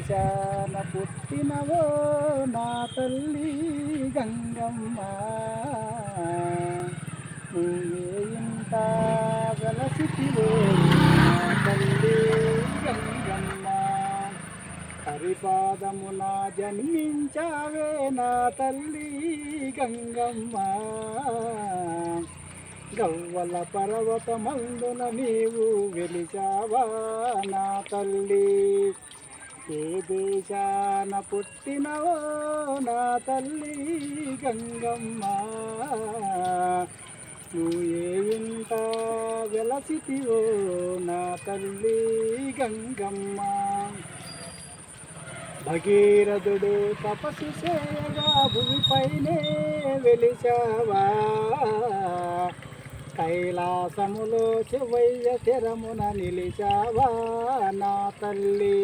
దేశాన పుట్టినవో నా తల్లి గంగమ్మ, నువ్వే ఇంత వెలసితివో నా తల్లి గంగమ్మ. హరిపాదమున జన్మించావే నా తల్లి గంగమ్మ, గవ్వల పర్వతమందున నీవు వెలిచావా నా తల్లి. ఏ దేశాన పుట్టినవో నా తల్లి గంగమ్మ, నువ్వు ఏ ఇంట వెలసితివో నా తల్లి గంగమ్మ. భగీరథుడు తపస్సు చేయగా భూమిపైనే వెలిచావా, కైలాసములో చెవయ్య తెరమున నిలిచావా నా తల్లి.